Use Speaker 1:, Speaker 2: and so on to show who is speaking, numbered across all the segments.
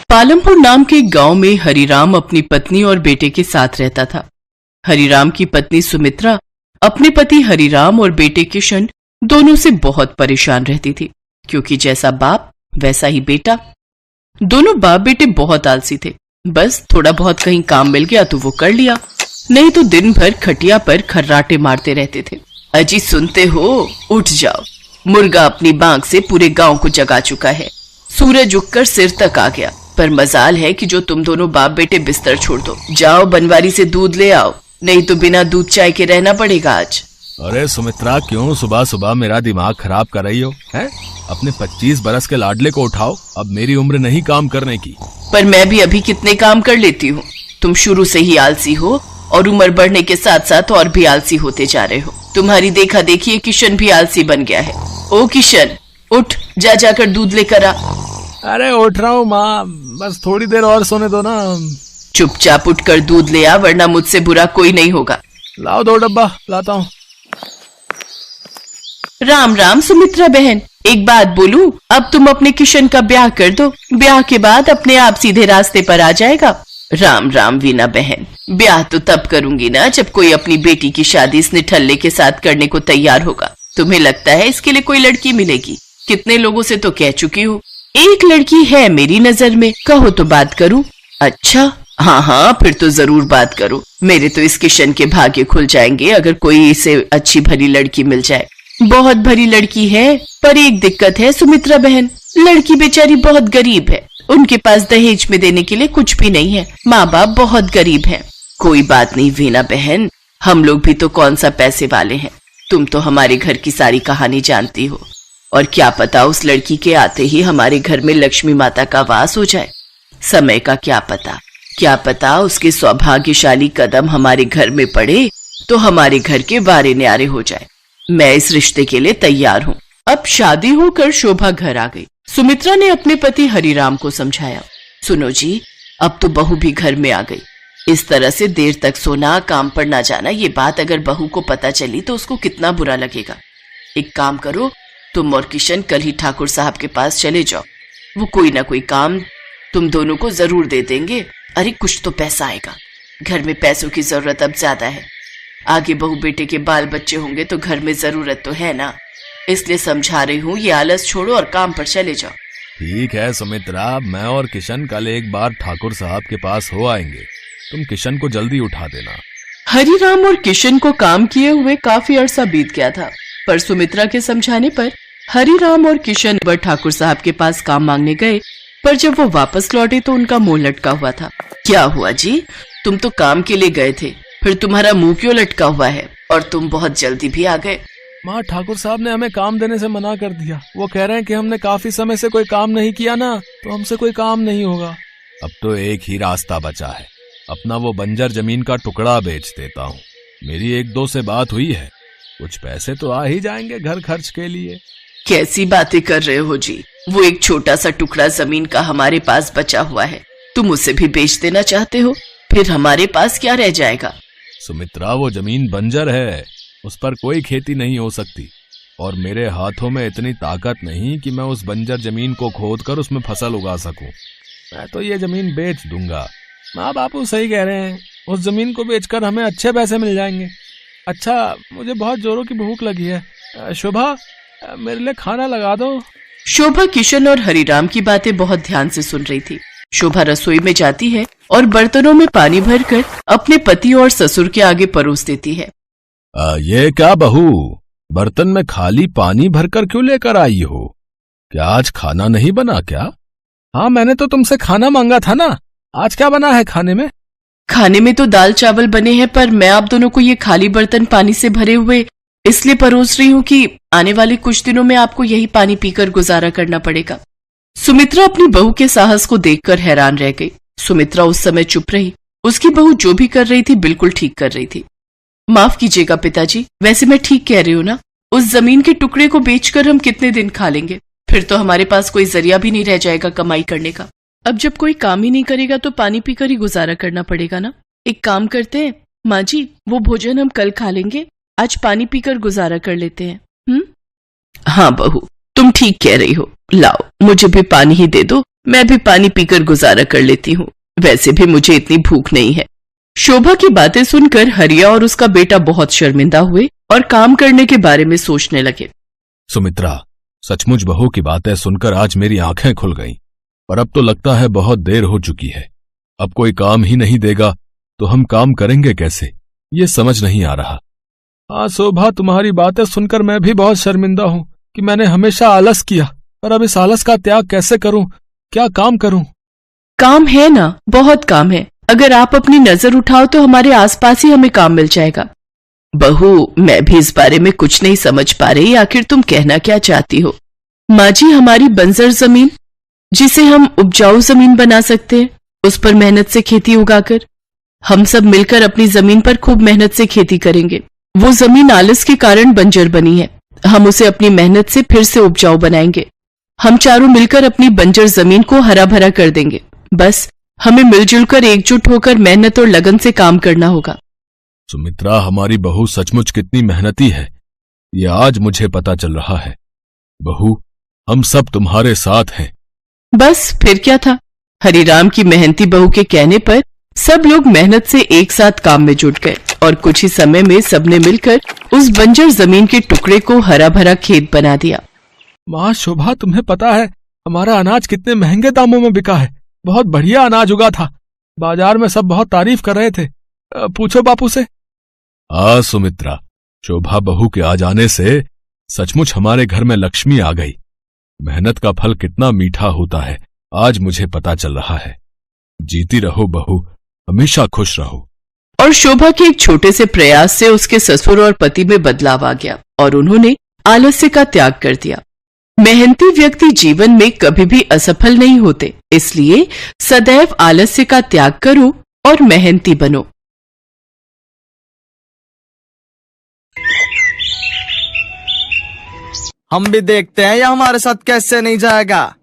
Speaker 1: पालमपुर नाम के गांव में हरिराम अपनी पत्नी और बेटे के साथ रहता था। हरिराम की पत्नी सुमित्रा अपने पति हरिराम और बेटे किशन दोनों से बहुत परेशान रहती थी, क्योंकि जैसा बाप वैसा ही बेटा। दोनों बाप बेटे बहुत आलसी थे। बस थोड़ा बहुत कहीं काम मिल गया तो वो कर लिया, नहीं तो दिन भर खटिया पर खर्राटे मारते रहते थे। अजी सुनते हो, उठ जाओ, मुर्गा अपनी बांग से पूरे गांव को जगा चुका है। सूरज उगकर सिर तक आ गया, पर मजाल है कि जो तुम दोनों बाप बेटे बिस्तर छोड़ दो। जाओ बनवारी से दूध ले आओ, नहीं तो बिना दूध चाय के रहना पड़ेगा आज।
Speaker 2: अरे सुमित्रा, क्यों सुबह सुबह मेरा दिमाग खराब कर रही हो? हैं? अपने 25 बरस के लाडले को उठाओ, अब मेरी उम्र नहीं काम करने की।
Speaker 1: पर मैं भी अभी कितने काम कर लेती हूँ। तुम शुरू से ही आलसी हो और उम्र बढ़ने के साथ साथ और भी आलसी होते जा रहे हो। तुम्हारी देखा देखी किशन भी आलसी बन गया है। ओ किशन, उठ, जा जाकर दूध लेकर आ।
Speaker 2: अरे उठ रहा हूँ माँ, बस थोड़ी देर और सोने दो ना।
Speaker 1: चुपचाप उठकर दूध ले आ, वरना मुझसे बुरा कोई नहीं होगा।
Speaker 2: लाओ 2 डब्बा लाता हूँ।
Speaker 1: राम राम सुमित्रा बहन, एक बात बोलूं, अब तुम अपने किशन का ब्याह कर दो। ब्याह के बाद अपने आप सीधे रास्ते पर आ जाएगा। राम राम वीना बहन, ब्याह तो तब करूंगी ना जब कोई अपनी बेटी की शादी इस निठल्ले के साथ करने को तैयार होगा। तुम्हें लगता है इसके लिए कोई लड़की मिलेगी? कितने लोगों से तो कह चुकी हूँ। एक लड़की है मेरी नजर में, कहो तो बात करूं। अच्छा, हाँ हाँ, फिर तो जरूर बात करो। मेरे तो इस किशन के भाग्य खुल जाएंगे अगर कोई इसे अच्छी भरी लड़की मिल जाए। बहुत भरी लड़की है, पर एक दिक्कत है सुमित्रा बहन, लड़की बेचारी बहुत गरीब है। उनके पास दहेज में देने के लिए कुछ भी नहीं है। माँ बाप बहुत गरीब हैं। कोई बात नहीं वीना बहन, हम लोग भी तो कौन सा पैसे वाले हैं। तुम तो हमारे घर की सारी कहानी जानती हो, और क्या पता उस लड़की के आते ही हमारे घर में लक्ष्मी माता का वास हो जाए। समय का क्या पता उसके सौभाग्यशाली कदम हमारे घर में पड़े तो हमारे घर के वारे न्यारे हो जाए। मैं इस रिश्ते के लिए तैयार हूँ। अब शादी होकर शोभा घर आ गई। सुमित्रा ने अपने पति हरिराम को समझाया, सुनो जी, अब तो बहू भी घर में आ गई। इस तरह से देर तक सोना, काम पर ना जाना, ये बात अगर बहू को पता चली तो उसको कितना बुरा लगेगा। एक काम करो, तुम और किशन कल ही ठाकुर साहब के पास चले जाओ। वो कोई ना कोई काम तुम दोनों को जरूर दे देंगे। अरे कुछ तो पैसा आएगा। घर में पैसों की जरूरत अब ज्यादा है। आगे बहू बेटे के बाल बच्चे होंगे तो घर में जरूरत तो है ना। इसलिए समझा रही हूँ, ये आलस छोड़ो और काम पर चले जाओ।
Speaker 2: ठीक है सुमित्रा, मैं और किशन कल एक बार ठाकुर साहब के पास हो आएंगे। तुम किशन को जल्दी उठा देना।
Speaker 1: हरिराम और किशन को काम किए हुए काफी अरसा बीत गया था, पर सुमित्रा के समझाने पर हरिराम और किशन बर ठाकुर साहब के पास काम मांगने गए। पर जब वो वापस लौटे तो उनका मुंह लटका हुआ था। क्या हुआ जी, तुम तो काम के लिए गए थे, फिर तुम्हारा मुंह क्यों लटका हुआ है? और तुम बहुत जल्दी भी आ गए।
Speaker 2: माँ, ठाकुर साहब ने हमें काम देने से मना कर दिया। वो कह रहे हैं कि हमने काफी समय से कोई काम नहीं किया ना, तो हमसे कोई काम नहीं होगा। अब तो एक ही रास्ता बचा है, अपना वो बंजर जमीन का टुकड़ा बेच देता हूँ। मेरी 1-2 से बात हुई है, कुछ पैसे तो आ ही जाएंगे घर खर्च के लिए।
Speaker 1: कैसी बातें कर रहे हो जी? वो एक छोटा सा टुकड़ा जमीन का हमारे पास बचा हुआ है, तुम उसे भी बेच देना चाहते हो? फिर हमारे पास क्या रह जाएगा?
Speaker 2: सुमित्रा, वो जमीन बंजर है, उस पर कोई खेती नहीं हो सकती, और मेरे हाथों में इतनी ताकत नहीं कि मैं उस बंजर जमीन को खोदकर उसमें फसल उगा सकूं। मैं तो ये जमीन बेच दूंगा। माँ बापू सही कह रहे हैं, उस जमीन को बेचकर हमें अच्छे पैसे मिल जाएंगे। अच्छा, मुझे बहुत जोरों की भूख लगी है। शोभा, मेरे लिए खाना लगा दो।
Speaker 1: शोभा किशन और हरिराम की बातें बहुत ध्यान से सुन रही थी। शोभा रसोई में जाती है और बर्तनों में पानी भरकर अपने पति और ससुर के आगे परोस देती है।
Speaker 2: ये क्या बहू, बर्तन में खाली पानी भरकर क्यों लेकर आई हो? क्या आज खाना नहीं बना क्या? हाँ, मैंने तो तुमसे खाना मांगा था ना। आज क्या बना है खाने में?
Speaker 1: खाने में तो दाल चावल बने हैं, पर मैं आप दोनों को ये खाली बर्तन पानी से भरे हुए इसलिए परोस रही हूँ कि आने वाले कुछ दिनों में आपको यही पानी पीकर गुजारा करना पड़ेगा। सुमित्रा अपनी बहू के साहस को देखकर हैरान रह गई। सुमित्रा उस समय चुप रही। उसकी बहू जो भी कर रही थी बिल्कुल ठीक कर रही थी। माफ कीजिएगा पिताजी, वैसे मैं ठीक कह रही हूँ ना? उस जमीन के टुकड़े को बेचकर हम कितने दिन खा लेंगे? फिर तो हमारे पास कोई जरिया भी नहीं रह जाएगा कमाई करने का। अब जब कोई काम ही नहीं करेगा तो पानी पीकर ही गुजारा करना पड़ेगा ना। एक काम करते हैं माँ जी, वो भोजन हम कल खा लेंगे, आज पानी पीकर गुजारा कर लेते हैं। हाँ बहू, तुम ठीक कह रही हो। लाओ, मुझे भी पानी ही दे दो, मैं भी पानी पीकर गुजारा कर लेती हूँ, वैसे भी मुझे इतनी भूख नहीं है। शोभा की बातें सुनकर हरिया और उसका बेटा बहुत शर्मिंदा हुए और काम करने के बारे में सोचने लगे।
Speaker 2: सुमित्रा, सचमुच बहू की बातें सुनकर आज मेरी आंखें खुल गईं, पर अब तो लगता है बहुत देर हो चुकी है। अब कोई काम ही नहीं देगा तो हम काम करेंगे कैसे, ये समझ नहीं आ रहा। हाँ शोभा, तुम्हारी बातें सुनकर मैं भी बहुत शर्मिंदा हूँ कि मैंने हमेशा आलस किया, पर अब इस आलस का त्याग कैसे करूं, क्या काम करूं?
Speaker 1: काम है ना, बहुत काम है। अगर आप अपनी नजर उठाओ तो हमारे आसपास ही हमें काम मिल जाएगा। बहू, मैं भी इस बारे में कुछ नहीं समझ पा रही, आखिर तुम कहना क्या चाहती हो? माँ जी, हमारी बंजर जमीन जिसे हम उपजाऊ जमीन बना सकते हैं, उस पर मेहनत से खेती उगाकर हम सब मिलकर अपनी जमीन पर खूब मेहनत से खेती करेंगे। वो जमीन आलस के कारण बंजर बनी है, हम उसे अपनी मेहनत से फिर से उपजाऊ बनाएंगे। हम चारों मिलकर अपनी बंजर जमीन को हरा भरा कर देंगे। बस हमें मिलजुल कर एकजुट होकर मेहनत और लगन से काम करना होगा।
Speaker 2: सुमित्रा, हमारी बहू सचमुच कितनी मेहनती है, ये आज मुझे पता चल रहा है। बहू, हम सब तुम्हारे साथ हैं।
Speaker 1: बस फिर क्या था, हरिराम की मेहनती बहू के कहने पर सब लोग मेहनत से एक साथ काम में जुट गए और कुछ ही समय में सबने मिलकर उस बंजर जमीन के टुकड़े को हरा भरा खेत बना दिया।
Speaker 2: माँ शोभा, तुम्हें पता है हमारा अनाज कितने महंगे दामों में बिका है? बहुत बढ़िया अनाज उगा था, बाजार में सब बहुत तारीफ कर रहे थे। पूछो बापू से। हाँ सुमित्रा, शोभा बहू के आ जाने से सचमुच हमारे घर में लक्ष्मी आ गई। मेहनत का फल कितना मीठा होता है, आज मुझे पता चल रहा है। जीती रहो बहू, हमेशा खुश रहो।
Speaker 1: और शोभा के एक छोटे से प्रयास से उसके ससुर और पति में बदलाव आ गया और उन्होंने आलस्य का त्याग कर दिया। मेहनती व्यक्ति जीवन में कभी भी असफल नहीं होते, इसलिए सदैव आलस्य का त्याग करो और मेहनती बनो।
Speaker 3: हम भी देखते हैं या हमारे साथ कैसे नहीं जाएगा।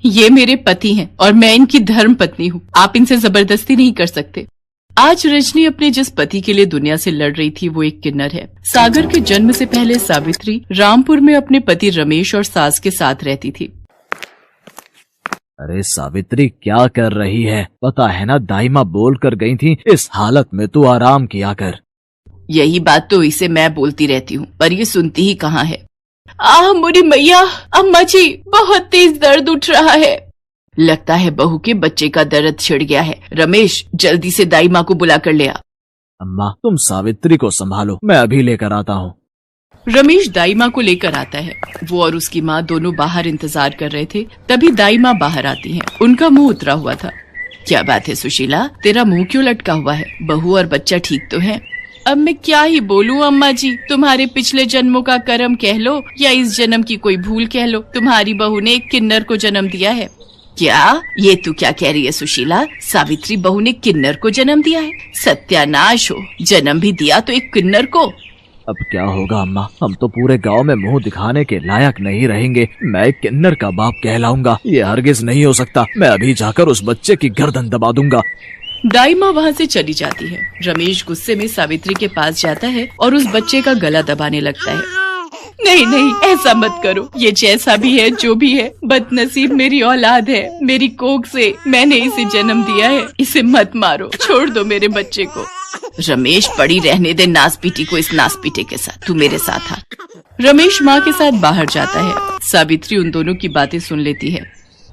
Speaker 1: ये मेरे पति हैं और मैं इनकी धर्म पत्नी हूँ, आप इनसे जबरदस्ती नहीं कर सकते। आज रजनी अपने जिस पति के लिए दुनिया से लड़ रही थी वो एक किन्नर है। सागर के जन्म से पहले सावित्री रामपुर में अपने पति रमेश और सास के साथ रहती थी।
Speaker 3: अरे सावित्री, क्या कर रही है? पता है ना, दाई माँ बोल कर गई थी इस हालत में तू आराम किया कर।
Speaker 1: यही बात तो इसे मैं बोलती रहती हूँ, पर ये सुनती ही कहाँ है। आह मोरी मैया, अम्मा जी, बहुत तेज दर्द उठ रहा है। लगता है बहू के बच्चे का दर्द छिड़ गया है। रमेश, जल्दी से दाई माँ को बुला कर ले आ।
Speaker 3: अम्मा, तुम सावित्री को संभालो, मैं अभी लेकर आता हूँ।
Speaker 1: रमेश दाई माँ को लेकर आता है। वो और उसकी माँ दोनों बाहर इंतजार कर रहे थे, तभी दाई माँ बाहर आती हैं। उनका मुंह उतरा हुआ था। क्या बात है सुशीला, तेरा मुंह क्यों लटका हुआ है? बहू और बच्चा ठीक तो है? अब मैं क्या ही बोलूं अम्मा जी, तुम्हारे पिछले जन्मों का कर्म कह लो या इस जन्म की कोई भूल कह लो, तुम्हारी बहू ने एक किन्नर को जन्म दिया है। क्या? ये तू क्या कह रही है सुशीला? सावित्री बहू ने किन्नर को जन्म दिया है? सत्यानाश हो, जन्म भी दिया तो एक किन्नर को।
Speaker 3: अब क्या होगा अम्मा, हम तो पूरे गांव में मुंह दिखाने के लायक नहीं रहेंगे। मैं एक किन्नर का बाप कहलाऊंगा, ये हरगिज नहीं हो सकता। मैं अभी जाकर उस बच्चे की गर्दन दबा दूंगा।
Speaker 1: दाई माँ वहाँ से चली जाती है। रमेश गुस्से में सावित्री के पास जाता है और उस बच्चे का गला दबाने लगता है। नहीं नहीं, ऐसा मत करो, ये जैसा भी है जो भी है, बदनसीब मेरी औलाद है, मेरी कोख से मैंने इसे जन्म दिया है, इसे मत मारो, छोड़ दो मेरे बच्चे को। रमेश, पड़ी रहने दे नासपीटी को इस नासपीटे के साथ, तू मेरे साथ आ। रमेश माँ के साथ बाहर जाता है। सावित्री उन दोनों की बातें सुन लेती है।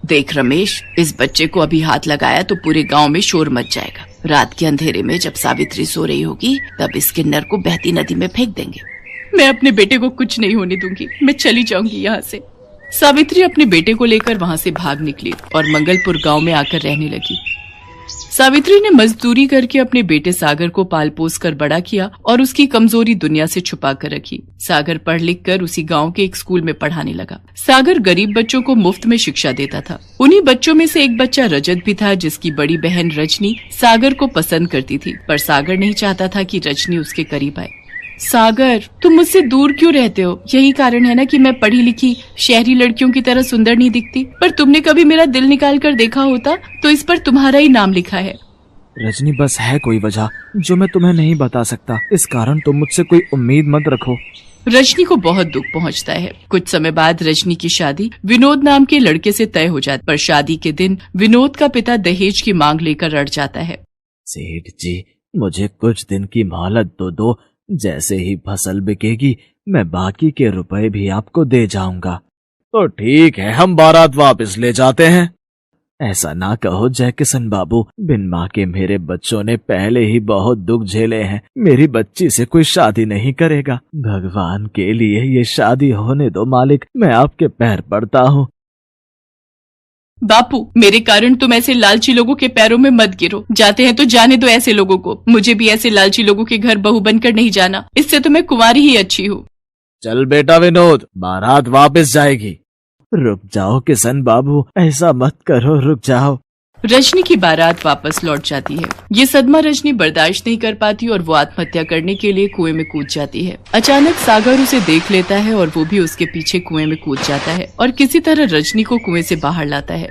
Speaker 1: देख रमेश, इस बच्चे को अभी हाथ लगाया तो पूरे गांव में शोर मच जाएगा। रात के अंधेरे में जब सावित्री सो रही होगी तब इस किन्नर को बहती नदी में फेंक देंगे। मैं अपने बेटे को कुछ नहीं होने दूंगी, मैं चली जाऊंगी यहाँ से। सावित्री अपने बेटे को लेकर वहाँ से भाग निकली और मंगलपुर गांव में आकर रहने लगी। सावित्री ने मजदूरी करके अपने बेटे सागर को पाल पोस कर बड़ा किया और उसकी कमजोरी दुनिया से छुपा कर रखी। सागर पढ़ लिख कर उसी गांव के एक स्कूल में पढ़ाने लगा। सागर गरीब बच्चों को मुफ्त में शिक्षा देता था। उन्हीं बच्चों में से एक बच्चा रजत भी था, जिसकी बड़ी बहन रजनी सागर को पसंद करती थी, पर सागर नहीं चाहता था कि रजनी उसके करीब आए। सागर, तुम मुझसे दूर क्यों रहते हो? यही कारण है ना कि मैं पढ़ी लिखी शहरी लड़कियों की तरह सुंदर नहीं दिखती। पर तुमने कभी मेरा दिल निकाल कर देखा होता तो इस पर तुम्हारा ही नाम लिखा है।
Speaker 3: रजनी, बस है कोई वजह जो मैं तुम्हें नहीं बता सकता, इस कारण तुम मुझसे कोई उम्मीद मत रखो।
Speaker 1: रजनी को बहुत दुख पहुंचता है। कुछ समय बाद रजनी की शादी विनोद नाम के लड़के से तय हो जाती, पर शादी के दिन विनोद का पिता दहेज की मांग लेकर अड़ जाता है।
Speaker 3: सेठ जी, मुझे कुछ दिन की मोहलत तो दो। जैसे ही फसल बिकेगी मैं बाकी के रुपए भी आपको दे जाऊंगा। तो ठीक है, हम बारात वापस ले जाते हैं। ऐसा ना कहो जैकिसन बाबू, बिन माँ के मेरे बच्चों ने पहले ही बहुत दुख झेले हैं। मेरी बच्ची से कोई शादी नहीं करेगा। भगवान के लिए ये शादी होने दो मालिक, मैं आपके पैर पड़ता हूँ।
Speaker 1: बापू, मेरे कारण तुम ऐसे लालची लोगों के पैरों में मत गिरो। जाते हैं तो जाने दो ऐसे लोगों को। मुझे भी ऐसे लालची लोगों के घर बहू बनकर नहीं जाना। इससे तो मैं कुंवारी ही अच्छी हूँ।
Speaker 3: चल बेटा विनोद, बारात वापस जाएगी। रुक जाओ किशन बाबू, ऐसा मत करो, रुक जाओ।
Speaker 1: रजनी की बारात वापस लौट जाती है। ये सदमा रजनी बर्दाश्त नहीं कर पाती और वो आत्महत्या करने के लिए कुएं में कूद जाती है। अचानक सागर उसे देख लेता है और वो भी उसके पीछे कुएं में कूद जाता है और किसी तरह रजनी को कुएं से बाहर लाता है।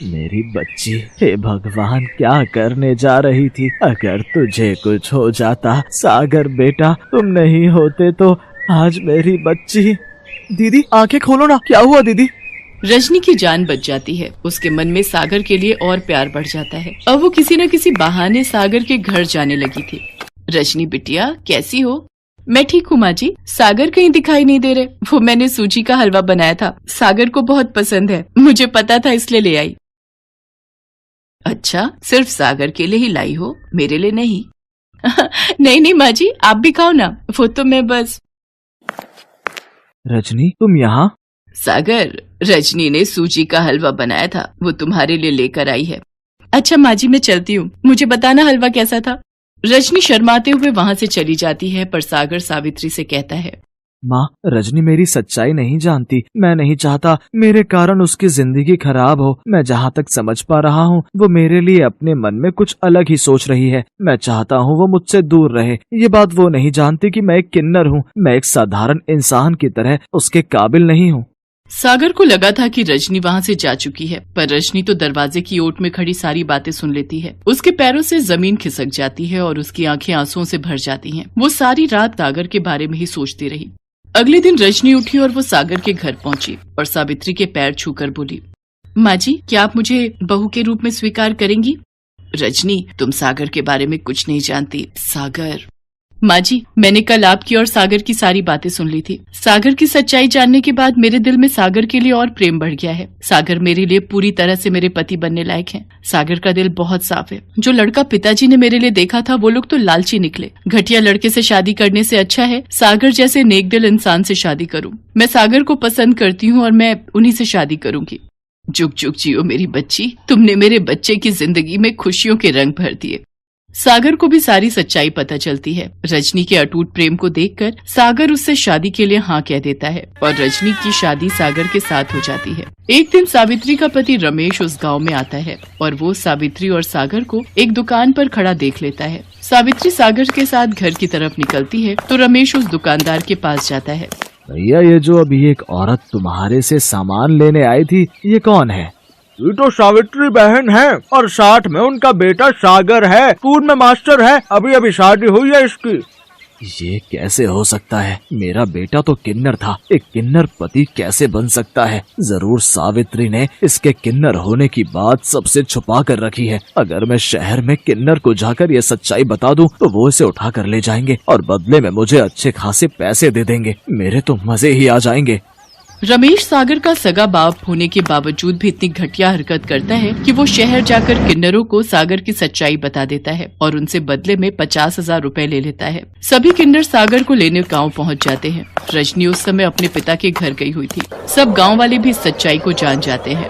Speaker 3: मेरी बच्ची, हे भगवान, क्या करने जा रही थी? अगर तुझे कुछ हो जाता, सागर बेटा, तुम नहीं होते तो आज मेरी बच्ची। दीदी आंखें खोलो ना, क्या हुआ दीदी?
Speaker 1: रजनी की जान बच जाती है। उसके मन में सागर के लिए और प्यार बढ़ जाता है। अब वो किसी न किसी बहाने सागर के घर जाने लगी थी। रजनी बिटिया, कैसी हो? मैं ठीक हूँ माँ जी। सागर कहीं दिखाई नहीं दे रहे। वो मैंने सूजी का हलवा बनाया था, सागर को बहुत पसंद है। मुझे पता था इसलिए ले आई। अच्छा, सिर्फ सागर के लिए ही लाई हो, मेरे लिए नहीं? नहीं नहीं माँ जी, आप भी खाओ ना। वो तो मैं बस।
Speaker 3: रजनी, तुम यहाँ?
Speaker 1: सागर, रजनी ने सूजी का हलवा बनाया था, वो तुम्हारे लिए लेकर आई है। अच्छा माँ जी, मैं चलती हूँ। मुझे बताना हलवा कैसा था। रजनी शर्माते हुए वहाँ से चली जाती है, पर सागर सावित्री से कहता है,
Speaker 3: माँ, रजनी मेरी सच्चाई नहीं जानती। मैं नहीं चाहता मेरे कारण उसकी जिंदगी खराब हो। मैं जहाँ तक समझ पा रहा हूँ, वो मेरे लिए अपने मन में कुछ अलग ही सोच रही है। मैं चाहता हूँ वो मुझसे दूर रहे। ये बात वो नहीं जानती कि मैं एक किन्नर हूँ। मैं एक साधारण इंसान की तरह उसके काबिल नहीं हूँ।
Speaker 1: सागर को लगा था कि रजनी वहाँ से जा चुकी है, पर रजनी तो दरवाजे की ओट में खड़ी सारी बातें सुन लेती है। उसके पैरों से जमीन खिसक जाती है और उसकी आंखें आंसुओं से भर जाती हैं। वो सारी रात सागर के बारे में ही सोचती रही। अगले दिन रजनी उठी और वो सागर के घर पहुंची और सावित्री के पैर छूकर बोली, माँ जी, क्या आप मुझे बहू के रूप में स्वीकार करेंगी? रजनी, तुम सागर के बारे में कुछ नहीं जानती। सागर। माँ जी, मैंने कल आपकी और सागर की सारी बातें सुन ली थी। सागर की सच्चाई जानने के बाद मेरे दिल में सागर के लिए और प्रेम बढ़ गया है। सागर मेरे लिए पूरी तरह से मेरे पति बनने लायक हैं। सागर का दिल बहुत साफ है। जो लड़का पिताजी ने मेरे लिए देखा था, वो लोग तो लालची निकले। घटिया लड़के से शादी करने से अच्छा है सागर जैसे नेक दिल इंसान से शादी करूं। मैं सागर को पसंद करती हूँ और मैं उन्हीं से शादी करूंगी। जुग जुग जियो मेरी बच्ची, तुमने मेरे बच्चे की जिंदगी में खुशियों के रंग भर दिए। सागर को भी सारी सच्चाई पता चलती है। रजनी के अटूट प्रेम को देखकर सागर उससे शादी के लिए हाँ कह देता है और रजनी की शादी सागर के साथ हो जाती है। एक दिन सावित्री का पति रमेश उस गांव में आता है और वो सावित्री और सागर को एक दुकान पर खड़ा देख लेता है। सावित्री सागर के साथ घर की तरफ निकलती है तो रमेश उस दुकानदार के पास जाता है।
Speaker 3: भैया, ये जो अभी एक औरत तुम्हारे से सामान लेने आई थी, ये कौन है?
Speaker 4: ये तो सावित्री बहन है और साथ में उनका बेटा सागर है, स्कूल में मास्टर है। अभी अभी शादी हुई है इसकी।
Speaker 3: ये कैसे हो सकता है? मेरा बेटा तो किन्नर था। एक किन्नर पति कैसे बन सकता है? जरूर सावित्री ने इसके किन्नर होने की बात सबसे छुपा कर रखी है। अगर मैं शहर में किन्नर को जाकर ये सच्चाई बता दूं, तो वो इसे उठा कर ले जाएंगे और बदले में मुझे अच्छे खासे पैसे दे देंगे। मेरे तो मजे ही आ जाएंगे।
Speaker 1: रमेश सागर का सगा बाप होने के बावजूद भी इतनी घटिया हरकत करता है कि वो शहर जाकर किन्नरों को सागर की सच्चाई बता देता है और उनसे बदले में 50,000 रुपए ले लेता है। सभी किन्नर सागर को लेने गांव पहुंच जाते हैं। रजनी उस समय अपने पिता के घर गई हुई थी। सब गांव वाले भी सच्चाई को जान जाते हैं।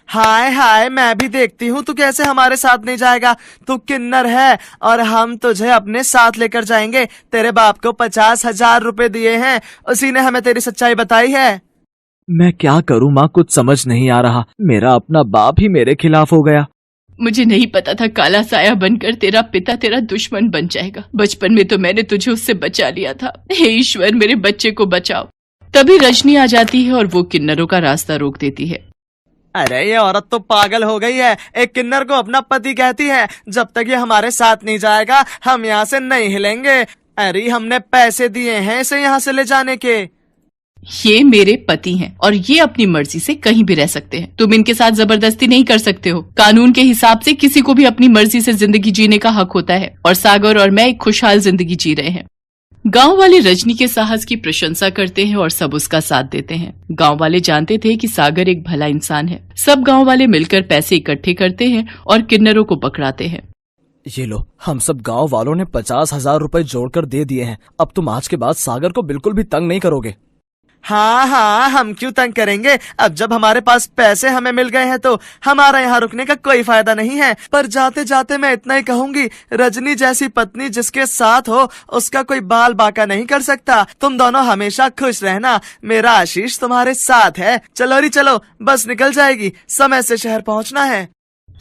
Speaker 5: हाय हाय, मैं भी देखती हूँ तू कैसे हमारे साथ नहीं जाएगा। तू किन्नर है और हम तुझे अपने साथ लेकर जाएंगे। तेरे बाप को 50,000 रुपए दिए हैं, उसी ने हमें तेरी सच्चाई बताई है।
Speaker 3: मैं क्या करूँ माँ, कुछ समझ नहीं आ रहा। मेरा अपना बाप ही मेरे खिलाफ हो गया।
Speaker 1: मुझे नहीं पता था काला साया बनकर तेरा पिता तेरा दुश्मन बन जाएगा। बचपन में तो मैंने तुझे उससे बचा लिया था। हे ईश्वर, मेरे बच्चे को बचाओ। तभी रजनी आ जाती है और वो किन्नरों का रास्ता रोक देती है।
Speaker 5: अरे ये औरत तो पागल हो गई है। एक किन्नर को अपना पति कहती है। जब तक ये हमारे साथ नहीं जाएगा, हम यहाँ से नहीं हिलेंगे। अरे हमने पैसे दिए हैं इसे यहाँ से ले जाने के।
Speaker 1: ये मेरे पति हैं और ये अपनी मर्जी से कहीं भी रह सकते हैं। तुम इनके साथ जबरदस्ती नहीं कर सकते हो। कानून के हिसाब से किसी को भी अपनी मर्जी से जिंदगी जीने का हक होता है और सागर और मैं एक खुशहाल जिंदगी जी रहे हैं। गांव वाले रजनी के साहस की प्रशंसा करते हैं और सब उसका साथ देते हैं। गांव वाले जानते थे कि सागर एक भला इंसान है। सब गांव वाले मिलकर पैसे इकट्ठे करते हैं और किन्नरों को पकड़ाते हैं।
Speaker 3: ये लो, हम सब गांव वालों ने 50,000 रुपए जोड़कर दे दिए हैं। अब तुम आज के बाद सागर को बिल्कुल भी तंग नहीं करोगे।
Speaker 5: हाँ हाँ, हम क्यों तंग करेंगे। अब जब हमारे पास पैसे हमें मिल गए हैं तो हमारा यहाँ रुकने का कोई फायदा नहीं है। पर जाते जाते मैं इतना ही कहूंगी, रजनी जैसी पत्नी जिसके साथ हो उसका कोई बाल बाका नहीं कर सकता। तुम दोनों हमेशा खुश रहना। मेरा आशीष तुम्हारे साथ है। चलो री चलो, बस निकल जाएगी, समय से शहर पहुँचना है।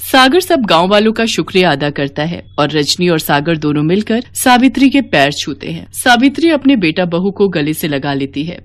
Speaker 1: सागर सब गांव वालों का शुक्रिया अदा करता है और रजनी और सागर दोनों मिलकर सावित्री के पैर छूते हैं। सावित्री अपने बेटा बहू को गले से लगा लेती है।